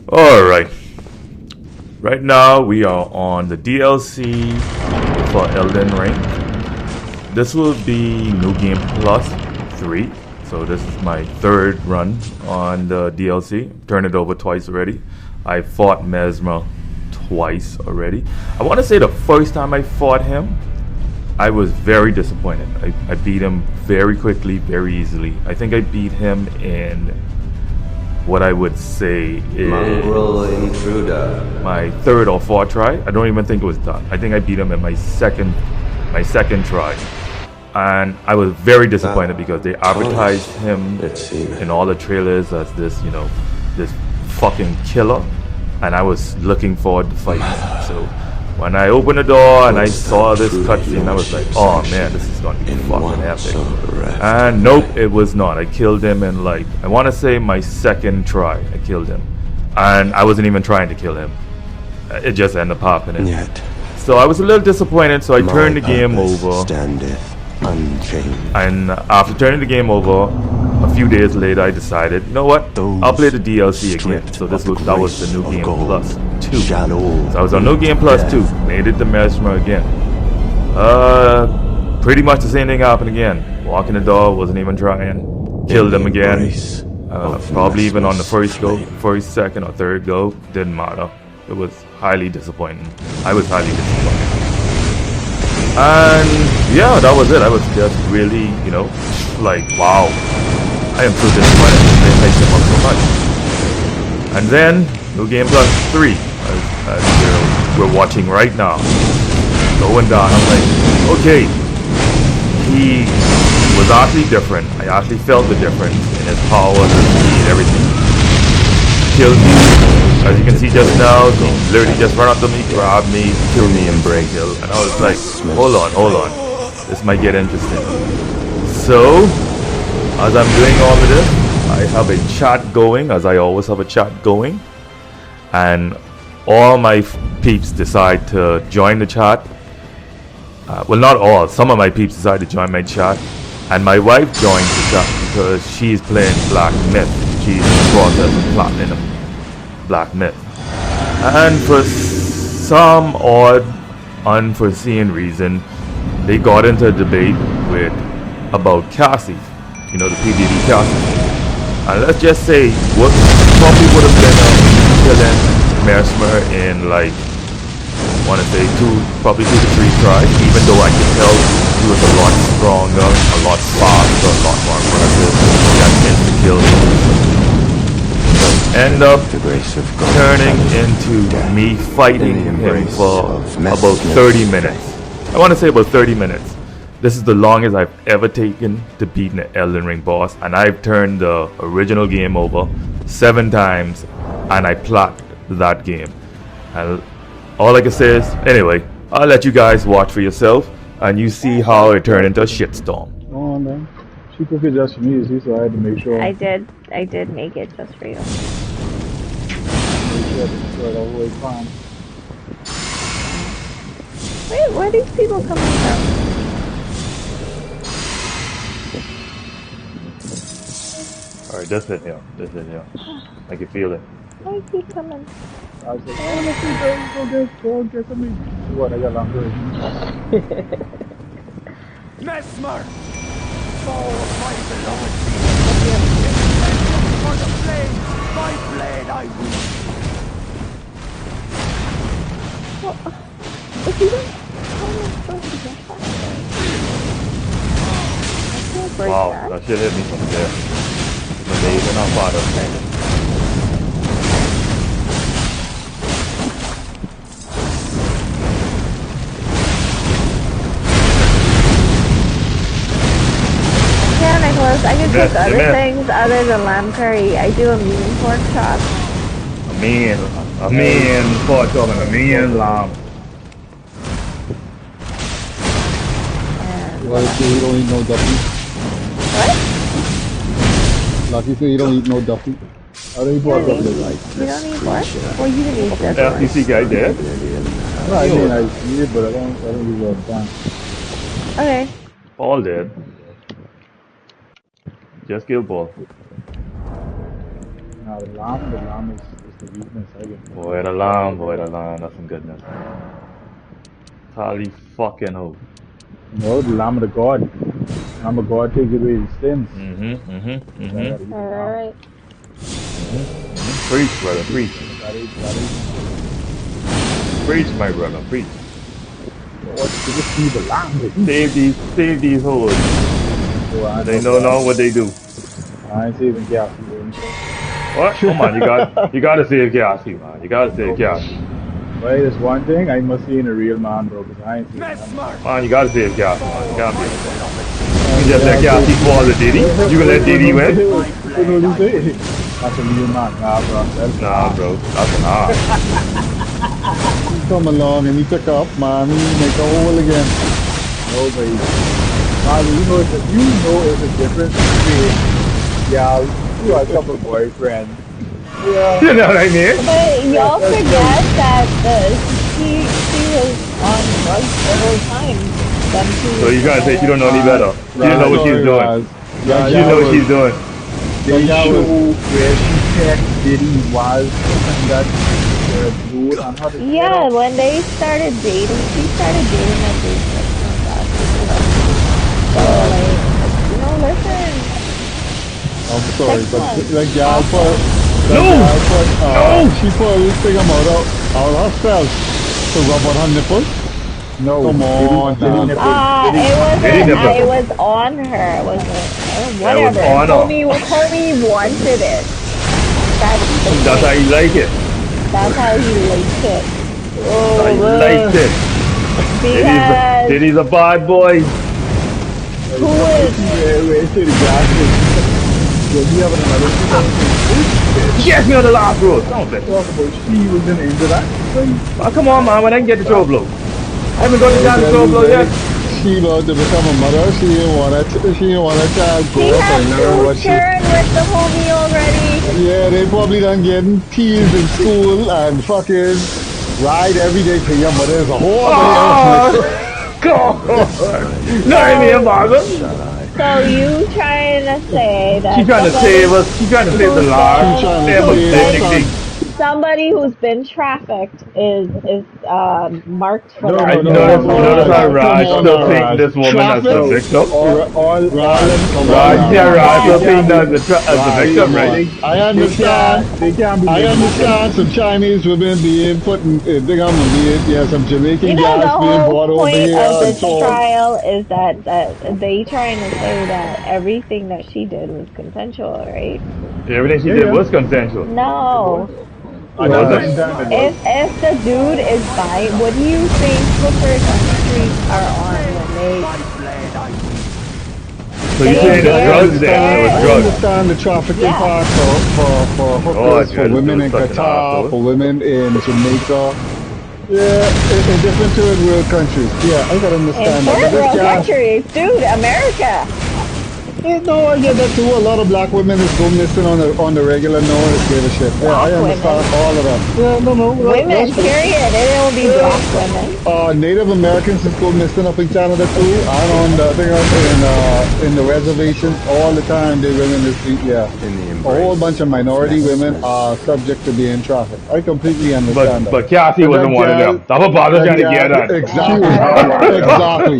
Alright. Right now we are on the DLC for Elden Ring. This will be New Game Plus 3. So this is my third run on the DLC. Turned it over twice already. I fought Messmer twice already. I want to say the first time I fought him, I was very disappointed. I beat him very quickly, very easily. I think I beat him in what I would say is Mongrel intruder. my third or fourth try. I don't even think it was done. I think I beat him in my second try. And I was very disappointed because they advertised him in all the trailers as this, this fucking killer. And I was looking forward to fighting him. So when I opened the door and I saw this cutscene, I was like, oh man, this is going to be fucking epic. And nope, it was not. I killed him in I want to say my second try, I killed him. And I wasn't even trying to kill him. It just ended up happening. So I was a little disappointed, so I turned the game over. And after turning the game over, a few days later I decided, you know what, I'll play the DLC again. So that was the New Game Plus 2. So I was on New Game Plus 2, made it to Messmer again. Pretty much the same thing happened again. Walking the door, wasn't even trying. Killed him again. Probably even on the first go, first, second or third go, didn't matter. It was highly disappointing. I was highly disappointed. And yeah, that was it. I was just really, wow. I am so disappointed that they hyped him up so much. And then, New Game Plus 3, as we're watching right now. Going down, I'm like, okay, he was actually different. I actually felt the difference in his power, his speed, everything. Killed me. As you can see just now, he literally just ran up to me, grabbed me, killed me, and break kill. And I was like, hold on. This might get interesting. So, as I'm doing all of this, I have a chat going, as I always have a chat going. And all my peeps decide to join the chat. Well, not all. Some of my peeps decide to join my chat. And my wife joins the chat because she's playing Black Myth. She's in the process of platinum Black Myth. And for some odd, unforeseen reason, they got into a debate about Cassie. The PvP Cassie. And let's just say, what probably would have been killing Messmer in want to say probably 2 to 3 tries, even though I could tell he was a lot stronger, a lot faster, a lot more aggressive. He had insta-kills. End up turning into me fighting him for about 30 minutes. I want to say about 30 minutes. This is the longest I've ever taken to beat an Elden Ring boss, and I've turned the original game over 7 times, and I platined that game. And all I can say is, anyway, I'll let you guys watch for yourself, and you see how it turned into a shitstorm. Go on, man. She cooked it just for me, so I had to make sure. I did make it just for you. Make sure that all the way fine. Wait, where are these people coming from? Alright, that's it here. I can feel it. Why is he coming? I was like, go get something. What, I got long good. Messmer! Fall of my beloved for the flame, my blade I will. If you don't, how am I supposed to get that? I can't break Wow, that shit hit me from there. It's amazing how far that's standing. Yeah, Nicholas, I can cook other things other than lamb curry. I do a mean pork chop. A mean pork chop and a mean lamb. Why you don't eat no duffy? What? Lucky so you don't eat no duffy. I don't eat pork duffy. You don't eat pork? Well, you can eat this one. FTC guy dead? No, I mean, I eat it, but I don't eat it all the time. Okay. Paul dead. Just kill Paul. Nah, Nah, the lamb is the weakness, I guess. Boy, the lamb, that's some goodness. Holy fucking hell. No, the lamb of the God. Lamb of God takes away his sins. So I gotta eat the lamb. Alright. Preach, brother, preach. Gotta eat. Preach, my brother, preach. What? You just eat the lamb. Save these hoes. So They know not what they do. I ain't saving gas. What? Come on, you gotta save Cassie, man. You gotta save Cassie. Well, there's one thing I must see in a real man, bro, because I ain't seen that. Messmer! Man, you gotta save Cassie, man. You can't be. You just let Cassie fall to Diddy. You gonna let Diddy win? What do you say? That's a real man. Nah, bro. Nah, bro. That's an art. He come along and he pick up, man. He make a hole again. No, baby. Man, you know it's a difference between, yeah, you are a couple boyfriends. Yeah. You know what I mean? But y'all forget that she was on drugs the whole time. So you gotta say she don't know any better. She didn't know what she's doing. Yeah, She know what she's doing. They show where she checked Diddy was and that dude on her. Yeah, when they started dating, she started dating at this So listen. I'm sorry, but like y'all she put this thing out herself to rub on her nipples. No, come on, It was on her, wasn't it? Whatever. Homie wanted it. That's how you like it. That's how he liked it. That's how you liked it. Because Diddy's a bad boy. who is? Yes, me on the last road. Don't say. Talk about she was in into that. Oh, come on, man. When I can get the throw blow. I haven't got the damn throw blow yet. She about to become a mother. She didn't want a child He grow up has and learn what she. with the homie already. Yeah, they probably done getting teased in school and fucking ride every day to your mother is a whole God! No, I mean, Margaret. So you trying to say that She's trying to save us. She's trying to save the lives. Somebody who's been trafficked is marked for that. I notice how Raj still taking this woman as the victim. Raj still taking her as the victim, right? I understand some Chinese women being put in some Jamaican guys being brought over here. The whole point of this trial is that they trying to say that everything that she did was consensual, right? Everything she did was consensual. No. It wasn't. If the dude is bi, what do you think hookers on the streets are on when they? So you're saying it's drugs then? It was I drugs. understand the trafficking part for hookers, for women in Qatar, for women in Jamaica. Yeah, in different third world countries. Yeah, I can understand that. Third world countries, dude, America. No, I get that too. A lot of black women is go missing on the regular. No one is give a shit. Yeah, I understand all of that. Yeah, no. Women, period. It will be black women. Native Americans is go missing up in Canada too. And on the thing in the reservations all the time. They women is a whole bunch of minority women are subject to being trafficked. I completely understand that. But Cassie wasn't one of them. That's what bothers trying to get at. Exactly.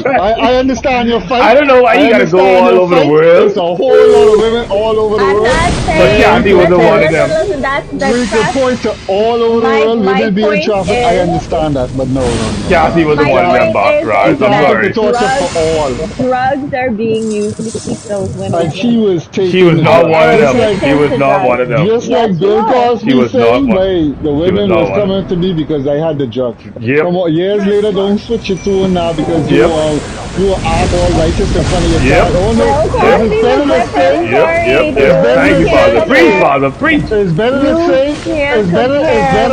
I understand your fight. I don't know why you gotta go all over the world. There's a whole lot of women all over the world. But Kathy wasn't one of them. We could point to all over the world, women being trafficked. I understand that, but no. Kathy wasn't one of them, right? I'm sorry. Drugs are being used to keep those women. Like she was not one of them. She was not one of them. Just like Bill Cosby said, the women was coming to me because I had the drugs. Come on, years later, don't switch your tune now because you are all righteous in front of your child. Oh no. It's better to say. Thank you, Father. Preach, Father. Preach. It's better to say. It's better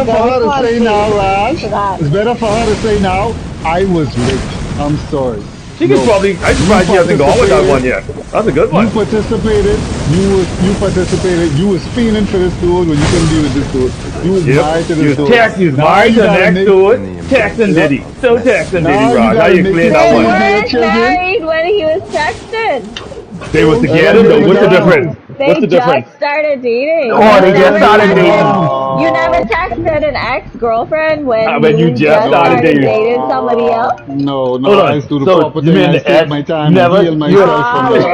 for her to say now, Raj. It's better for her to say now. I was late. I'm sorry. She could probably. I'm surprised she hasn't gone with that one yet. That's a good one. You participated. You participated. You was feeling for this dude when you couldn't be with this dude. You was married to this dude. You was married to the next dude. Texting Diddy. Still texting Diddy, Raj. How you explain that one? He was married when he was texting. They were together though. What's the difference? What's They the difference? just started dating. Oh, they just started dating. You never texted an ex-girlfriend when you just started dating. somebody else? No, Hold on. I do the So proper you thing. mean I the take ex my time never and heal myself from it.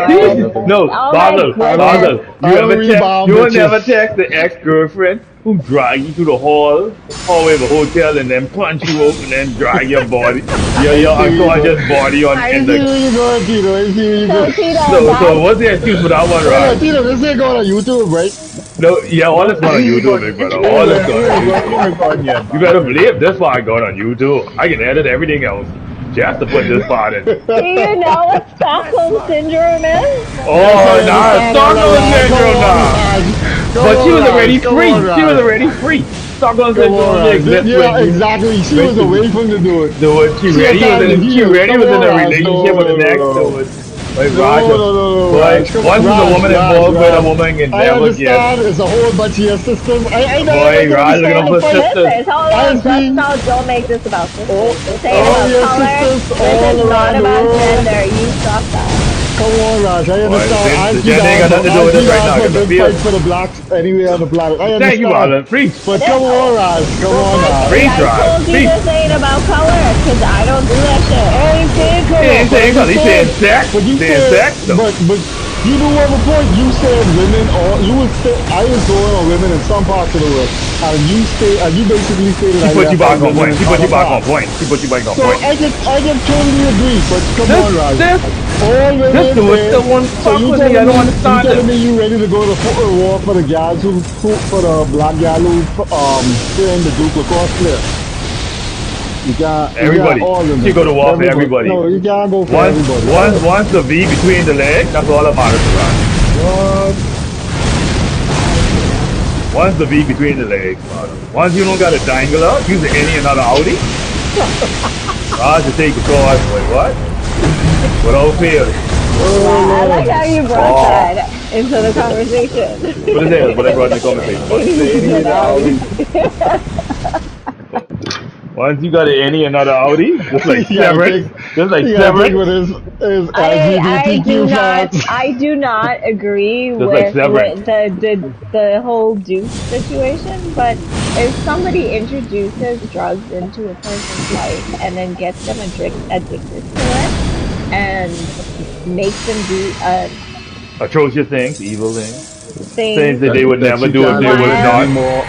No, Oh Basil, my Basil. goodness. You I ever don't rebound you bitches. never text the ex-girlfriend who drag you through the hallway of a hotel and then punch you open and then drag your body, your unconscious body on I in see the. where you going, Tito. I see where you So going. Tito, So what's the excuse for that one, Oh yeah, Raj? Tito, this ain't going on YouTube, right? No, yeah, all this one on YouTube, big brother. All this one on YouTube. You better believe this part going on YouTube. I can edit everything else just to put this part in. do you know what Stockholm syndrome is? Oh, nah, understand all of Stockholm that. syndrome, nah. But she was already free. She was already free. Stockholm Come syndrome on, only Raj. exists Yeah, when you. exactly. She when was away from to do it. The what she She had ready was time to in she heal. ready Come was in on, a Raj. relationship with the next dude. Like Raja. No, But Raj. Come on, once there's a woman involved with a Raj. woman can I never get. understand. It's a whole bunch of your sisters. I Boy, can Raj looking understand up the for fight. sisters. Sisters, hold I on. see. Don't make this about sisters. All, This ain't all about your color. sisters This all is not around the about world. gender. You stop that. Come on, Raj. I Boy, understand. the I'll be gender ain't down got for nothing to do with this right now, a because I good feel. fight for the blacks anywhere on the planet. I Thank you, understand. Marlon. Preach. But come on, Raj. Come on now. Preach, I Raj. told you Preach. this ain't about color, because I don't do that shit. I ain't saying He color, ain't but saying I'm color. just He's saying. saying sex. But you He's saying said, sex, though. but you do have a point. You said women, or you would say I was going on women in some parts of the world, and you basically stated She I put you left out back on women point. in She put you other back on parts. point. She put you back on So point. I can totally agree. But come This, on, Raj. this, All this women dude there. still want to So fuck with me. I don't you understand telling him. me you ready to go to war for the guys who for the black gal who playing the Duke lacrosse player? You got Everybody. all of She them. go to war for Everybody. everybody. No, you can't go for Once, everybody. once the V between the legs, that's all that matters to Raj. What? Once the V between the legs, matters. Once you don't got a dangler, use any another Audi. Raj to take the course. Wait, what? Without fail. Oh I like Lord. how you brought Oh. that into the conversation. What is that? What I brought in the conversation? What? Any Any and Audi. Audi. Once you got any another Audi, just like You gotta Severance, take just like you gotta take Severance, with his I do LGBTQ not fans. I do not agree just like with Severance. the whole Duke situation, but if somebody introduces drugs into a person's life and then gets them addicted to it and makes them do Atrocious things, evil things, things things that they would That never she do if can't they live would with not. while anymore.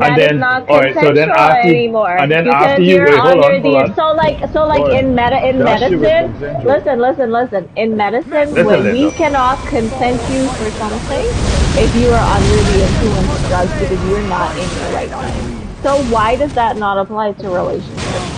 And that is then, not all right, so then consensual after, anymore and then after because you, you're wait, under hold the on. so like Boy, in that shit was medicine. consensual. Listen in medicine Listen, we Linda. cannot consent you for something if you are under the influence of drugs because you're not in your right mind. So why does that not apply to relationships?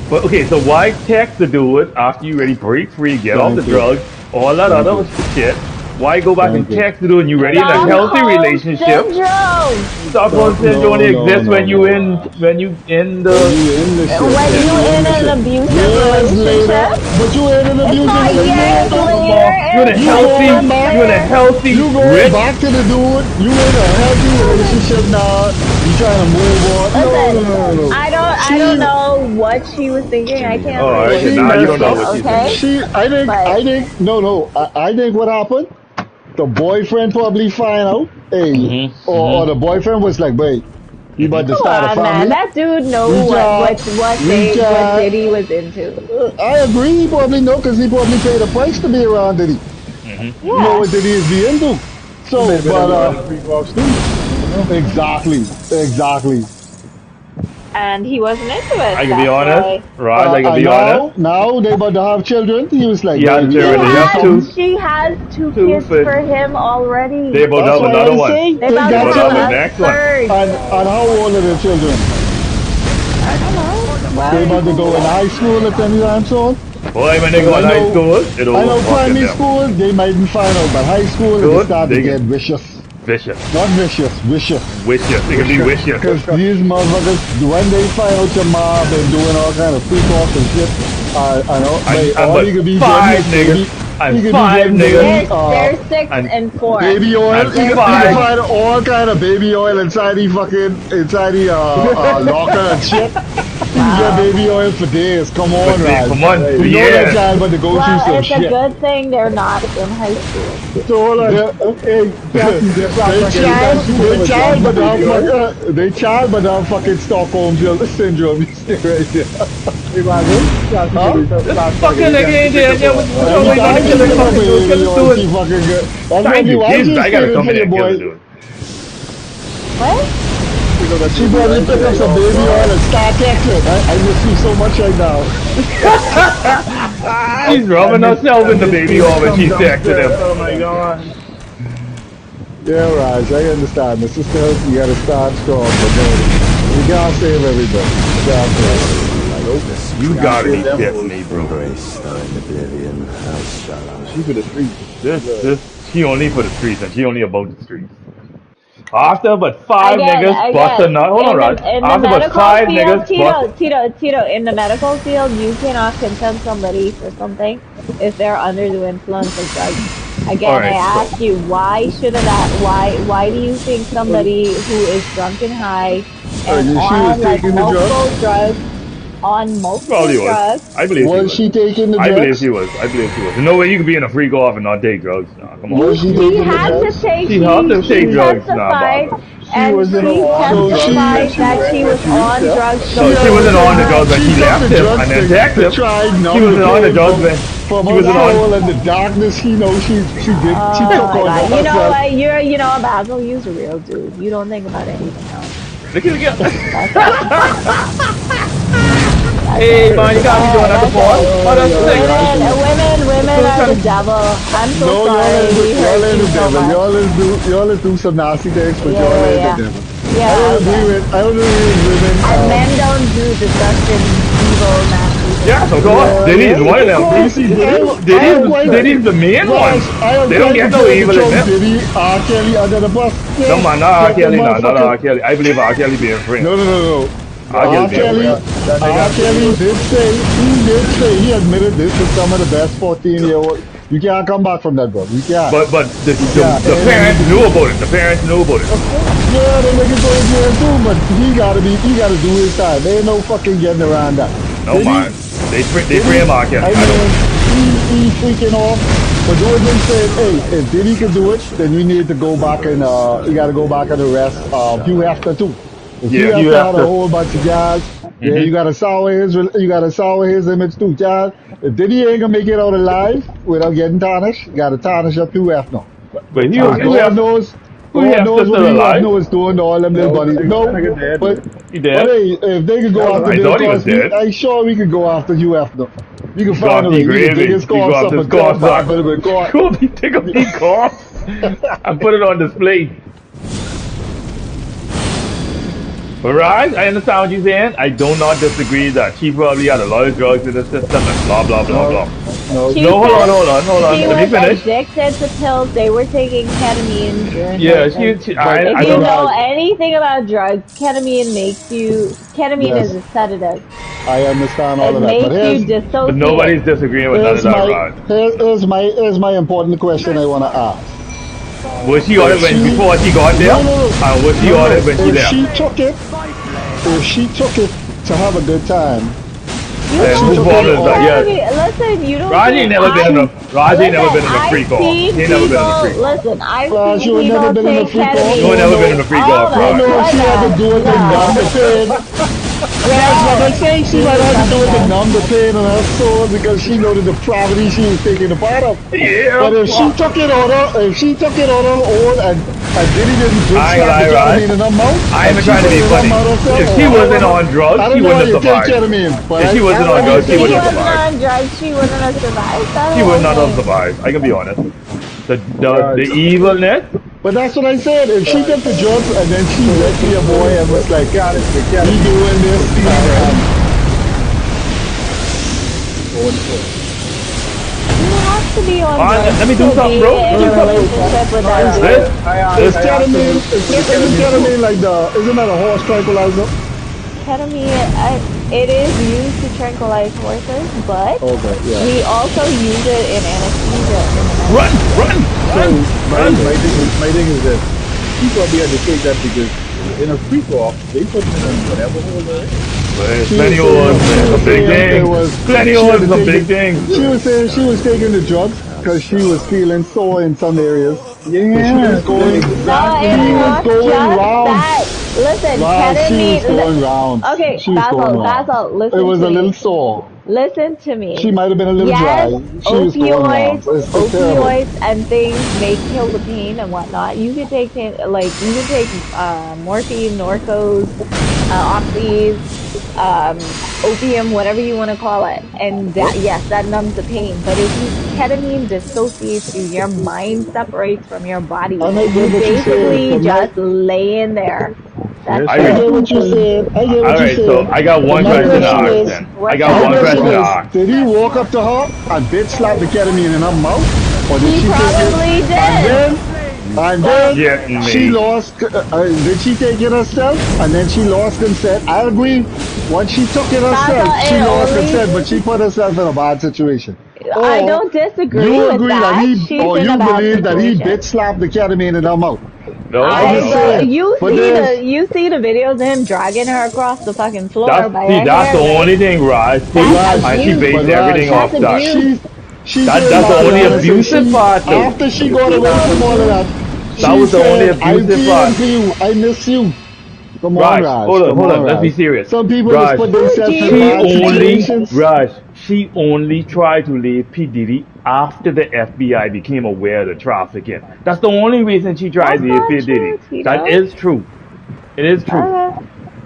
But okay, so why text to do it after you already break free, get off the Thank you. drugs, all that Thank other you. shit? Why go back and Thank you. text to do it and you already in a healthy Stockholm relationship? syndrome. Stockholm syndrome only exists when you in When the. you in the shit. When When you you in in the an shit. abusive Years later, relationship, but you ain't in an it's abusive not relationship. years later, it's You going months back. You in a later. healthy, You going rich. back to the dude. You in a healthy relationship now. You trying to move on. Listen, No. I don't know what she was thinking. I can't Oh, read alright, what cause She she now was you don't messed know up. thinking, what she's okay? thinking. She, But I think what happened, the boyfriend probably find out, hey, or the boyfriend was like, wait, he about to come start a on, man, family. that dude know We can't, we what can't. Diddy was into. I agree, he probably know because he probably paid a price to be around Diddy. You know Yeah, what Diddy is the into. He may So, have been around the freak off too. You know? exactly. and he wasn't into it. I can be That's honest, why Raj. I can And be honest. now they about to have children. He was like, He has baby, children. They have two, she has two two kids for. for him They already. about to That's have why another I one. say They they about They to got about to have have the children. a next one. third. And how old are the children? I don't know. They Well, about to go in high school at any time soon. Boy, when they Because go in high school, it I over know fucking primary them. school they mightn't find out, but high school it Good, start to they get get vicious. vicious, Not vicious, vicious. vicious. It can be vicious. Because these motherfuckers, when they find out your mom been doing all kind of freak offs and shit, I know, but And all but you could be getting five is baby, niggas and you could be five getting niggas baby, they're 6 and and 4. baby oil. and You can five. find all kind of baby oil inside the fucking, inside the locker and shit. get baby oil for days. Come on, Raj. For months, for You know that years. child about to go through Well, some it's a shit. good thing they're not in high school. So hold on. Hey, Captain, They child, but now fucking Stockholm syndrome. You stay right there. Hey, man, This fucking nigga ain't there. Yeah, what's wrong with you? Anytime Kill she this get fucking dude. Kill this baby oil, she dude. fucking good. That's Thank you, why Jesus. you I gotta staying come for in your and kill boy. the dude. What? She probably pick up some baby oil and start texting. I miss you so much right now. She's rubbing herself in the baby oil when she's texting him. Oh my god. Yeah, Raj, I understand. The sister, you gotta start strong, but no, you gotta save everybody. You gotta save. You gotta be kidding me, bro. Embrace thine oblivion, how shall I? She for the streets. She only for the streets, and she only about the streets. After about five Again, niggas bust a nut. Hold on, Raj. in the After about medical five field, niggas bust. Tito, in the medical field, you cannot consent somebody for something if they're under the influence of drugs. Again, I ask you, why why do you think somebody who is drunk and high and on like multiple drugs, Probably was. drugs, I believe she Was was. she taking the I believe drugs? she was. I believe she was. There's no way you could be in a freak off and not take drugs. Nah, come on. Was she she taking the had to drugs? take, She had to take drugs. Nah, testified, Barbara. and was she in a on testified drugs that she was on drugs. No, she wasn't on the drugs when She she took left the him drugs and then to texted him. try She numb the wasn't on the pain drugs when from she her wasn't on. soul and the darkness. She knows she Oh took my on god! You know herself. what? Basil, you're a real dude. You don't think about anything else. Look at it. That's all. Hey, man, you can't be doing that to Paul. Oh, that's the thing. Women are the devil. I'm so No, sorry. We y'all hurt ain't you the so devil. much. Y'all do some nasty things, but Yeah, y'all ain't yeah, the devil. yeah. I don't agree with women. And men don't do disgusting, evil, nasty things. Yes, of course. Diddy is one of them. Diddy's the main one. They don't get no evil in them. Diddy, R. Kelly under the bus. No, man, not R. Kelly. Nah, not motherfucker. R. Kelly. I believe R. Kelly being friends. No. R. R. Kelly did say, he admitted this is some of the best 14-year-old. You can't come back from that, bro. You can't. But the parents knew about it. The parents knew about it. Yeah, the nigga go to jail too, but he gotta do his time. There ain't no fucking getting around that. No, man. They frame R. Kelly. I mean, he freaking off. But do it then said, hey, if Diddy can do it, then you need to go back and you gotta go back and arrest Hugh Hefner too. If you have to have a whole bunch of guys, yeah, you gotta sour his image too, child. If Diddy ain't gonna make it out alive without getting tarnished, you gotta tarnish up Hugh Hefner. But God knows what Hugh Hefner was doing to all them little buddies. No, but he dead. But hey, if they could go after Bill Cosby, I'm sure we could go after Hugh Hefner. We can find a way. We can take his costs up and go back for the court. Take up the costs and put it on display. But Raj, I understand what you're saying. I do not disagree that she probably had a lot of drugs in the system and blah blah blah blah. No, hold on. She Let me finish. was addicted to pills. They were taking ketamine during if you know anything about drugs, ketamine is a sedative. I understand all of that. It makes you dissociate. But nobody's disagreeing with none of that, Raj. Here's my important question I want to ask. Was she on it before she got there? And was she on it when she left? If she took it to have a good time. Listen, you don't. Raj ain't never been in a freak off. He ain't never been in a freak off. Listen, I've seen you never been in a freak off. You ain't never been in a freak off, Raj. She had to do it to numb the pain. Like I say, she might have to do it to numb the pain in her soul because she know the depravity she was taking a part of. Yeah. But if she took it on her own and Diddy didn't slap the ketamine in her mouth. I ain't trying to be funny. If she wasn't on drugs, she wouldn't have survived. If she wasn't on drugs, she wouldn't have survived. She wouldn't have survived. She would not have survived. I can be honest. The evilness. But that's what I said. If she took the drugs and then she let me a boy and was like, God, he doing this. To be on let me do something, bro. Is ketamine like isn't that a horse tranquilizer? Ketamine, it is used to tranquilize horses, but we also use it in anesthesia. Run! My thing is that people be able to take that because in a freak off, they put them in whatever hole they're in. Plenty of some big things. Plenty of some big things. She was saying she was taking the drugs because she was feeling sore in some areas. Yeah, She was going, exactly. she was Not going just round. that. Listen, Wow, she was ketamine. going round. Okay, She was going round. Basil, listen It was to a little me. sore. Listen to She me. might have been a little dry. Yes, She was going round. It's terrible. opioids and things may kill the pain and whatnot. You could take morphine, Norcos, oxys, opium, whatever you want to call it, and that yes, that numbs the pain. But if ketamine dissociates you, your mind separates from your body. And I You get what you say. basically From just my, lay in there. That's I I agree. get what you're saying. I get what you're Alright, so saying. I got But one my question to question ask is, then. What's I got my one that? question question to is, ask. did he walk up to her and bitch slap the ketamine in her mouth? Or did He she take it? probably And did. then Getting she me. lost, did she take it herself? And then she lost consent. I agree. Once she took it herself, Basil, she it lost only. consent, but she put herself in a bad situation. I Or don't disagree you with agree that that. She's or in a you bad believe that he bitch situation. slapped the ketamine in her mouth. No, I no, just no. saying. But there's, You see the videos of him dragging her across the fucking floor by her That's hair, the right? only thing, Raj. but See, That's Raj, and she abuse. but based Raj, everything That's off that. abuse. she's being That's the only Mariana, so abusive she part, though. after she got away People from all of abuse. that, That she was the only said, "I'm abusive part. feeling for you. I miss you." Come on, Raj, Raj. Come hold on, on. Let's be Raj. serious. Some people just Raj, put Who themselves do in she bad you only, think? situations. Raj, she only tried to leave P. Diddy after the FBI became aware of the trafficking. That's the only reason she tried That's to leave not P. Diddy. true, That Tito. is true. It is true. Okay.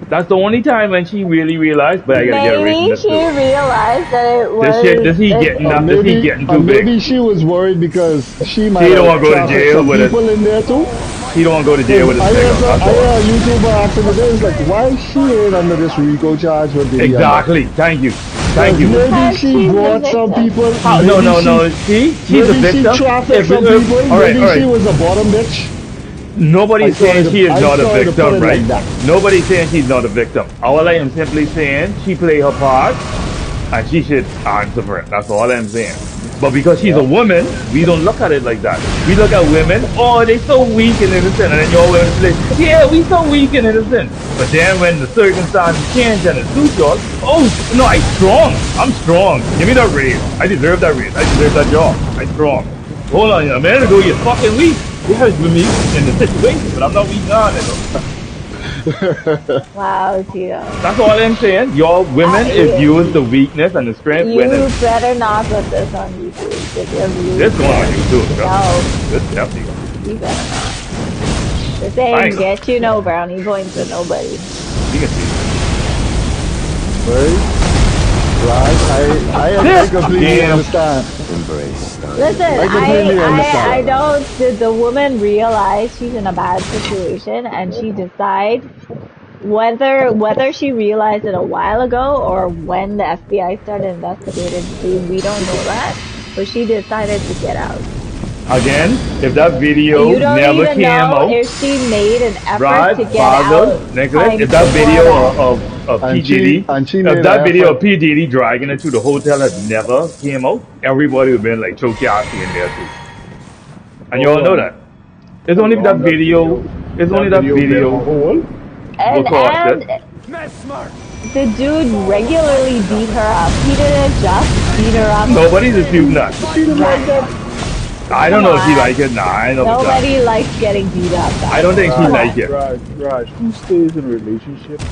That's the only time when she really realized, but I gotta get away from Maybe this she dude. realized that it This was. he getting Or up, this he getting too big. maybe she was worried because she might She don't have want to go to trafficked jail some with people in us. there too. She don't want to go to jail Because with this nigga. That's I hear all. a YouTuber asking today, it's like, why she ain't under this RICO charge with Diddy and them? Exactly. Thank you. Thank Because you. maybe Because she she's the brought some victim. people, How? No, no, no. She's a maybe she victim. trafficked some people, All right, all maybe she right. was a bottom bitch. Nobody's saying she is I'm not a sorry to put victim, it right? like that. Nobody's saying she's not a victim. All I am simply saying, she played her part, and she should answer for it. That's all I'm saying. But because she's a woman, we don't look at it like that. We look at women, oh, they so weak and innocent, and then your women say, yeah, we so weak and innocent. But then when the circumstances change and it suits y'all, oh, no, I'm strong. I'm strong. Give me that raise. I deserve that raise. I deserve that job. I'm strong. Hold on, a minute ago you're fucking weak. Yeah, it's with me in the situation, but I'm not weak now, nigga. Wow, Tito. That's all I'm saying. Your women is use the weakness and the strength You winning. better not put this on YouTube. If you're viewing This going on YouTube, bro. No, This definitely going. you better not. This ain't get you no brownie points with nobody. You can see. Right? I completely understand. Embrace. Listen, I completely understand. I don't. Did the woman realize she's in a bad situation and she decide whether she realized it a while ago or when the FBI started investigating? We don't know that, but she decided to get out. Again, if that video You don't never even came know out, if she made an effort right, to get Basil, out. Nicholas, time if that before video that. of P. And Diddy, she if made that an video effort. of P. Diddy dragging her to the hotel had never came out, everybody would have been like choke Yassi in there too. And you all know that. It's only that video, it's only that video will And cost it. Messmer! the dude regularly beat her up. He didn't just beat her up. Nobody's disputing that. She didn't like that. I don't know if he like it. Nah, I know what's up. Nobody likes getting beat up. I don't think he like it. Raj, who stays in relationships?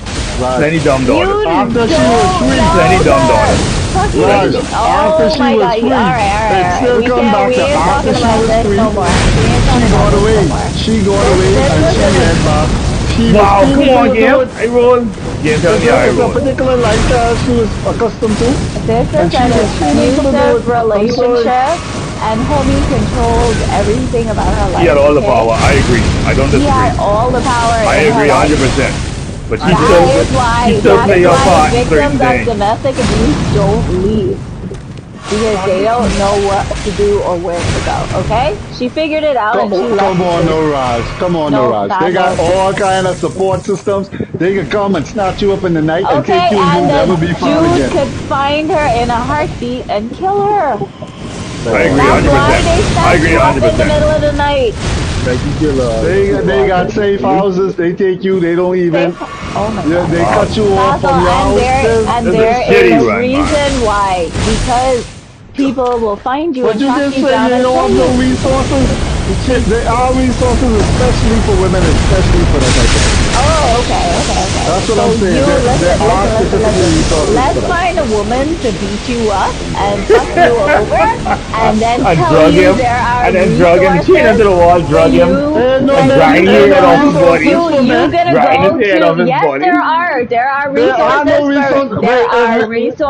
Plenty dumb daughters. After she was free, Plenty dumb daughters. Raj, after she my was God. free, All it right. still We come back ain't to after talking she about was this free, no more. We ain't she talking got about this away. no more. She got away This and was she a went back. She was Wow, come feeling on, to Gam. it. I roll. Gam, tell me I It's a roll. particular lifestyle she was accustomed to. This And is she an was feeling to do abusive it. I'm sorry. relationship, and homie controlled everything about her life. He had all the okay? power. I agree. I don't He disagree. had all the power I in her agree life. 100%. But she That still is play her why part in victims certain of things. domestic abuse don't leave. Because they don't know what to do or where to go, okay? She figured it out and she left. Come on, no Raj. Come on, no Raj. They got Basil. all kind of support systems. They can come and snatch you up in the night and take Okay, you and and you'll never the be found dude again. could find her in a heartbeat and kill her. I agree That's why 100%. they I snatch agree you up in the 100%. middle of the night. Maggie Killer. They got safe houses. They take you. They don't even. Oh my Yeah, god. they cut you off Also, from your and house. This there is is shitty a run, man. reason why. Because people will find you But and you track just you say down they and don't kill have no you. resources. There are resources, especially for women, especially for that type of thing. Oh, okay. That's what So I'm saying. you There are specifically listen. resources for Let's that. find a woman to beat you up and Embrace fuck my you over, and then And tell drug you him, there are and then drug him, chain him resources to the wall, for drug him, you. and grind the Ain't head no off his body. resources for You men. gonna Grind his go head to? off his Yes, body. there are There are no resources for resources. Wait,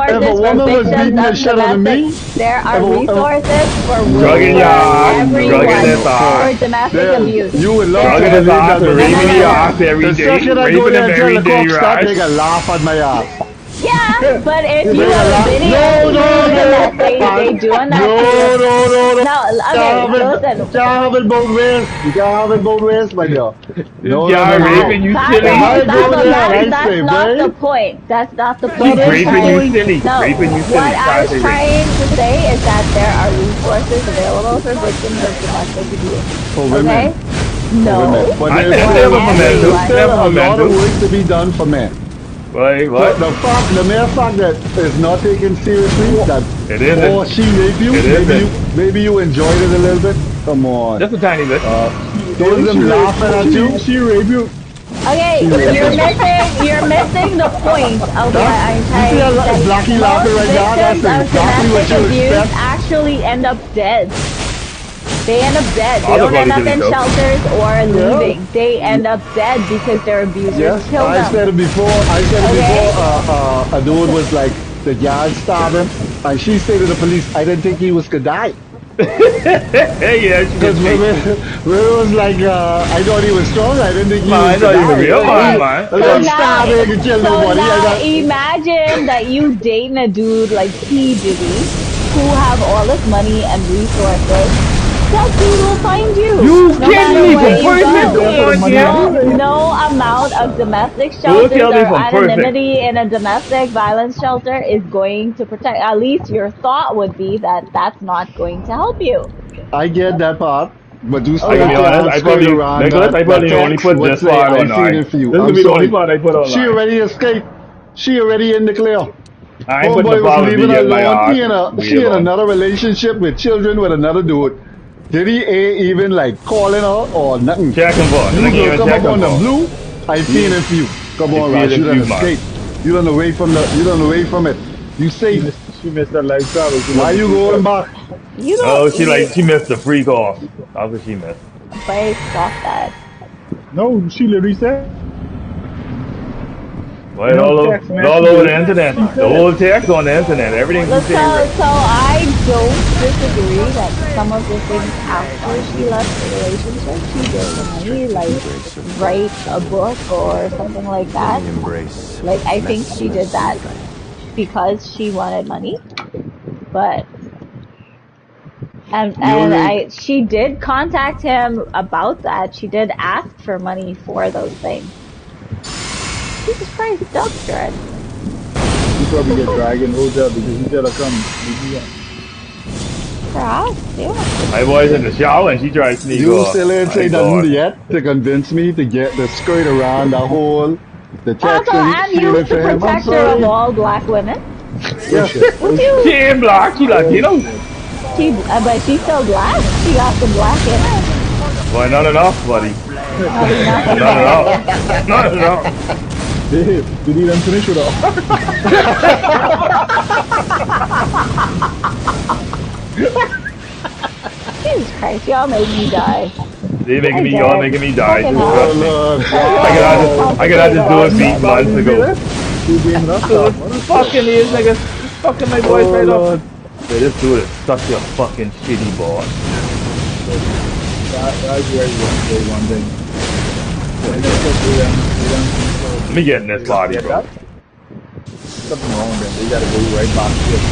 if a for woman was victims beating the of shit out of domestic. me, There if are a, resources for Drug in your ass, drug in everyone his ass, for domestic there, abuse. you would love There to drug in his believe ass, that, and but no, you no, raping no, your see, ass no. every the day, second I go raping there him and tell every the day, cops stop, they right? gonna laugh at my ass. Yeah, but if They you gonna have a laugh. video No, no, proving no. that they doing that to you, No. no, okay, listen. Can't have it both ways. You can't have it both ways, my dear. This No. guy No. raping you If silly. I go there and I That's say, not the babe, point. That's not the He's point that I'm is the raping you trying. point. silly, No, raping you what silly. I Can't was say rape. trying to say is that there are resources available for victims of domestic abuse. For women. Okay? For women. No, But I there's never for never still, for men too. there's everyone. still Never a for men lot of too. work to be done for men. Wait, So what? the mere fact that it's not taken seriously, that It or isn't. she rape you, It isn't. maybe you enjoyed it a little bit. Come on. Just a tiny bit. Those them laughing at you. She rape you. Okay, She rape you. you're missing the point of what That's I'm you see trying how to say. Blackie laughing Most right now? That's victims of exactly what domestic you abuse expect. actually end up dead. They end up dead. They I'll don't end probably up silly in too. shelters or Yeah. leaving. They end up dead because their abusers Yes, kill I them. said it before. I said it before. Okay? A dude was like the guard stabbed him, and she said to the police, "I didn't think he was gonna die." Yeah, she did Because say. when it was like, I thought he was strong. I didn't think he was Man, gonna not even die. real man, Okay, man. I so got now, stabbed. I could kill nobody. I got. imagine that you dating a dude like P Diddy, who have all this money and resources. That dude will find you, You no kidding matter me where from you person? go. Come There for the on, money Jim. anyway. No amount of domestic Don't shelters tell me or from person. anonymity in a domestic violence shelter is going to protect. At least your thought would be that that's not going to help you. I get that part, but you I can still be Okay? honest. can't I skirt probably around Nicholas. I that probably only text put would this say, part "I seen online. it for you." This I'm could be the only sorry. part I put She online. already escaped. She already in the clear. I ain't putting the Homeboy was part with me leaving her getting my alone. ass She wave in on. another relationship with children with another dude. Did he ain't even like calling her or nothing? Checking for. This You ain't gonna even come up checking on the for. blue? I He, feeling for you. Come I on, Raj. feeling You done few man. escape. You done away from it. You safe. She missed her life travel. She Why love the you free going stuff. back? You Oh, don't. she missed the freak off. That's what she missed. But stop that. No, she literally said, Well, in it's her text all over the messages, internet. she The said, whole text on the internet. Everything she's Look, saying right. so I don't disagree that some of the things after she left the relationship, she did for money, like Embrace your write a fate. book or something like Let that. me embrace Like I think she did Messmer's that strength. because she wanted money, but You only she did contact him about that. She did ask for money for those things. Jesus Christ, dog stress. she probably get dragged in the hotel because he tell her come. Perhaps, yeah. My boy's in the shower and she tried to sneak you off. still ain't My say nothing God. yet to convince me to get the skirt around the whole the Also, texting I'm feeling used to for him. I'm protector of sorry. all black women. Oh Yes. shit, Would oh She shit, you? ain't black. She oh Latino. shit. But she's still black. She got some black in her. Well, not enough, buddy. Not enough. Not enough. Not enough. Dave, did he done finish it all? Jesus Christ, y'all made me die. They making I me, y'all did. making me die. Fucking Just hell. Oh trust me. Lord. Wow. I could have this do a beat Bobby, months you see ago. that? She blaming us So stuff. this What the fuck? fucking these niggas, fucking my boy Oh straight up. Lord. Yeah, this dude is such a fucking shitty boss. That's where you want to say one thing. And then Let me get in this body, get bro. that? Something wrong with them. They gotta go right back to it.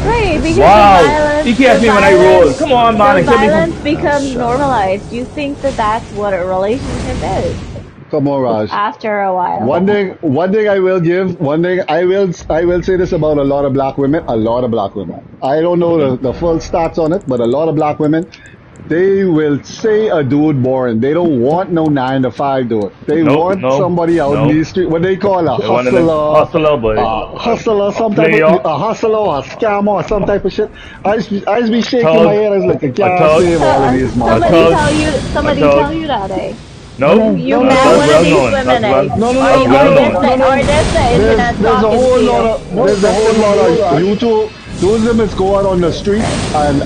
Right, because Wow, the violence, he catch me when I roll. Come on, man, the and kill me violence from. becomes normalized. You think that that's what a relationship is Come on, Raj. after a while. One thing I will give, I will say this about a lot of black women, I don't know the full stats on it, but a lot of black women, they will say a dude boring. They don't want no 9 to 5 dude. They Nope, want no, somebody out in no. the street. What they call a They wanted a hustler, boy. hustler, some type Player. of a hustler, a scammer, or some type of shit. I used to be shaking Tug. my head. I was like, I A can't tug. save all of these Somebody motherfuckers. tell you that, eh? No, You no, met that's one well of these known. women, That's eh? well, No, no, that's no, well no, known. no, no. Or this the internet There's a talking to whole you. lot of there's a whole lot of YouTube. Those limits go out on the street and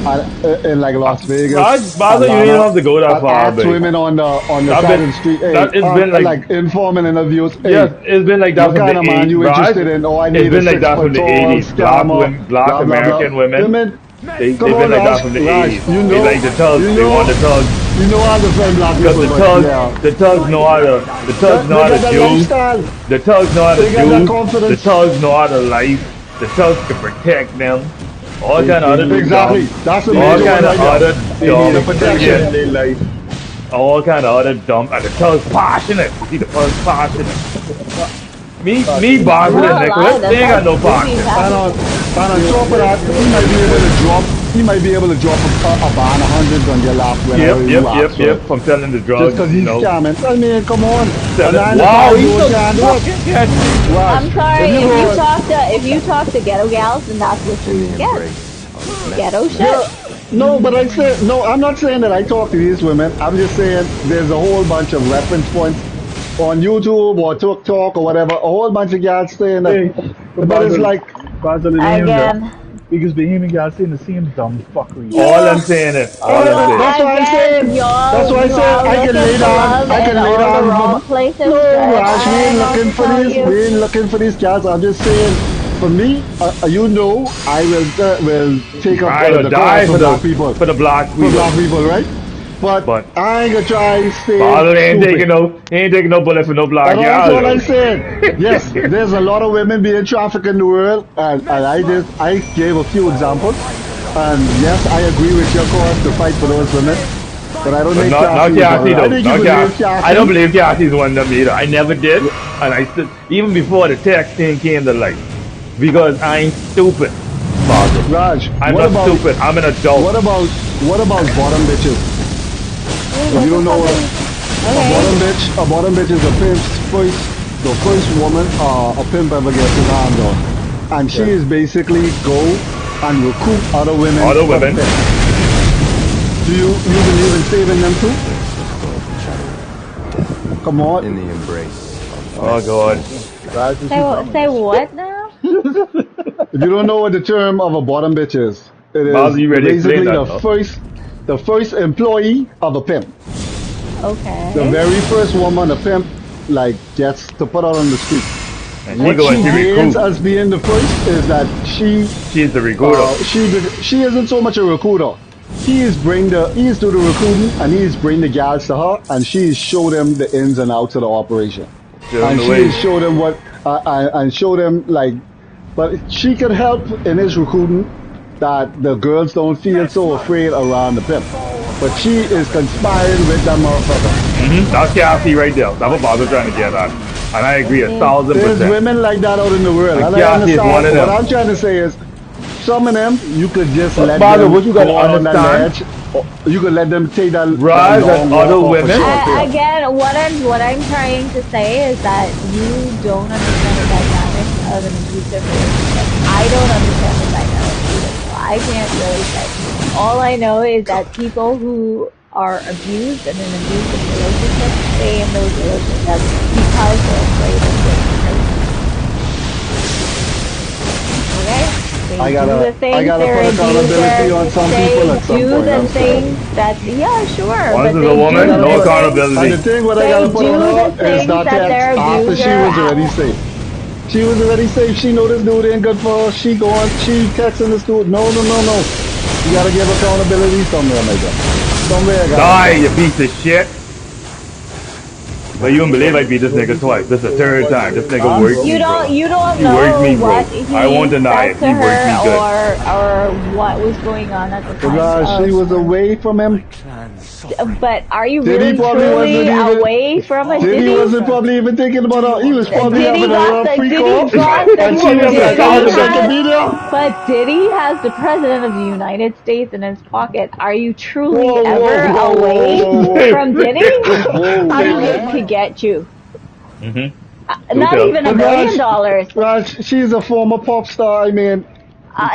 in like Las Vegas, Baza, you didn't Atlanta, have to go that and far, ask babe. women on the That side been, of the street. Hey, that it's been like informing interviews. Hey, yes, it's been like that what from kind the of man 80s, you interested in? Oh, I need It's a been like that from 6 foot the tall 80s. Black scammer. women, black Blah blah blah. American women. Women, They've come been on, like that Raj. from the Raj, 80s. you They know, like the thugs. you They know, want the thugs. you know how to friend black Because people, but yeah. the thugs know how to, the thugs know They how to got that do. lifestyle. The thugs know how to They got that do. confidence. The thugs know how to life. The thugs can protect them. All kind of other Exactly. dumb. That's the All major kind one of right other there. They need a dumb. protection in Yeah. their life. All kind of other dumb. And the thugs passionate. You see the thugs passionate. Me, Basil and Nicholas, they ain't got no passion. And on top of that, he might be able to drop a ban of hundreds on your lap whenever you ask for it. From selling the drugs. Just because he's scamming. I mean, come on. Wow, he's so can't do it. fucking catchy. I'm sorry, if you go- talk to ghetto gals, then that's what In you the get. embrace of Messmer. Ghetto shit. Yeah, no, but I say no. I'm not saying that I talk to these women. I'm just saying there's a whole bunch of reference points on YouTube or TikTok or whatever. A whole bunch of guys saying that, but it's like Basil Again. because Bahamian guys saying the same dumb fuckery. All I'm saying is, all I'm saying. That's what I'm saying. That's why I said I can lay down. I can lay down. Wrong places. No, Raj, we ain't looking for tell these. you. We ain't looking for these cats. I'm just saying, for me, you know, I will take up I will the die cause for black people. the black For people. black people, right? But I ain't gonna try and stay Basil ain't stupid. taking no bullet for no black And that's girl. all I'm saying. Yes, there's a lot of women being trafficked in the world, and I gave a few examples. And yes, I agree with your cause to fight for those women. But I don't think Not Cassie Cassie is one. I though. think you Not believe Cassie. Cassie. I don't believe Cassie's one of them either. I never did, and I still even before the text thing came to light because I ain't stupid. Basil. Raj, I'm what not about stupid. I'm an adult. what about bottom bitches? If you don't know what a bottom bitch is a pimp's the first woman a pimp ever gets his hands on, and she is basically go and recruit other women. Other women. Do you believe in saving them too? Come on. In the embrace of Oh God. Say what now? If you don't know what the term of a bottom bitch is, it Basil, is you ready to explain basically that, the first employee of a pimp. Okay. The very first woman a pimp like gets to put out on the street. And she What going she to gains recruit. as being the first is that She's the recruiter. she isn't so much a recruiter. He is do the recruiting and he is bring the gals to her and she is show them the ins and outs of the operation. And she is show them what and show them like, but she could help in his recruiting that the girls don't feel so afraid around the pimp. But she is conspiring with that motherfucker. That's Cassie right there. That's what Basil's trying to get at. And I agree 1,000%. There's women like that out in the world. Like And I Cassie is understand. one of them. What I'm trying to say is, some of them you could just But let Basil, them what you go gotta on that understand- ledge. Or you could let them take that. Raj that and long other walk off a women- short trail. Again, what I'm trying to say is that you don't understand the dynamics of an abusive relationship. I don't understand the dynamics either, so I can't really say. All I know is that people who are abused in an abusive relationship stay in those relationships because they're afraid of getting hurt. Okay? They I gotta- do the things I gotta they're put accountability abuser- on some they people at some do point, the I'm sorry. things that, yeah, sure. Once but it's they a woman, do no the things- accountability. And the thing what I They gotta put do on the her is things that that their text after she abuser was already safe. She was already safe. She know this dude ain't good for her. She texting this dude. No. You gotta give accountability somewhere, my God. Somewhere, guys. Die, you piece of shit. But you don't believe I beat this nigga twice. This is the third time. This nigga worked me, You bro. don't He know worked me, bro. what he I won't deny said it. to He worked me her good. or what was going on at the time. She was away from him man's suffering. But are you Diddy really probably truly wasn't even- away from a Diddy wasn't probably even thinking about her. He was probably Diddy having got a the- freak Diddy off. got the- And she was like, I Diddy was like a has- video. But Diddy has the president of the United States in his pocket. Are you truly Whoa, whoa, ever whoa, away whoa, whoa. from Diddy? Whoa, How do you whoa. get to get you? Mm-hmm. Not tell. even $1 But million. Raj, she's a former pop star. I mean,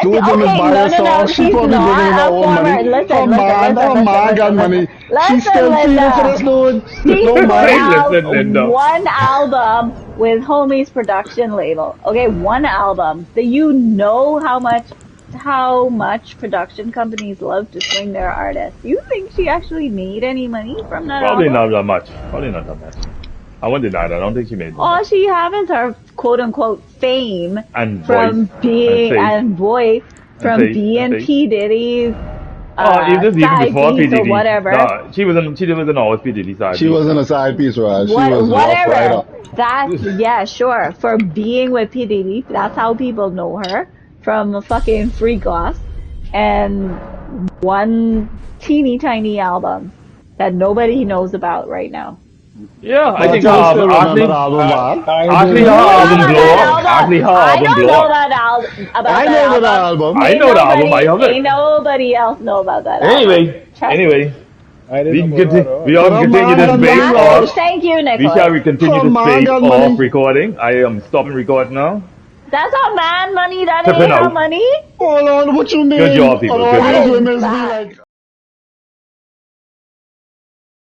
two of them is Okay, by no, herself. She she's probably not bringing in her a own former. money. Listen, Her man got money. She's still feeling for this dude. She No put money. out Listen, Linda. one album with Homie's production label. Okay, one album. Do you know how much production companies love to swing their artists? You think she actually made any money from that Probably album? not that much. Probably not that much. I won't deny that. I don't think she made All that. she has is her quote unquote fame And from voice. being And voice from face. being And face. P Diddy's Even side before piece or PDD. whatever. Nah, she wasn't always PDD side. She wasn't a side piece, Raj. She was Whatever. right up. That's yeah, sure. For being with P Diddy, that's how people know her from a fucking free gloss and one teeny tiny album that nobody knows about right now. Yeah, I think I her still album, remember the album, man. actually her album blow up. Actually her I album don't blow know up. that album. About I that know the album. album. I know the album. I have Ain't it. nobody else know about that album. Anyway, Trust anyway, I we didn't can know about continue. that. We all continue this Come debate on, Wow, off. thank you, We Nicholas. shall continue Come this on, debate got off money. recording. I am stopping recording now. That's not man money. That Tipping ain't her out. money. Hold on, what you mean? Good job, people. All Good these job. women be Bad. like,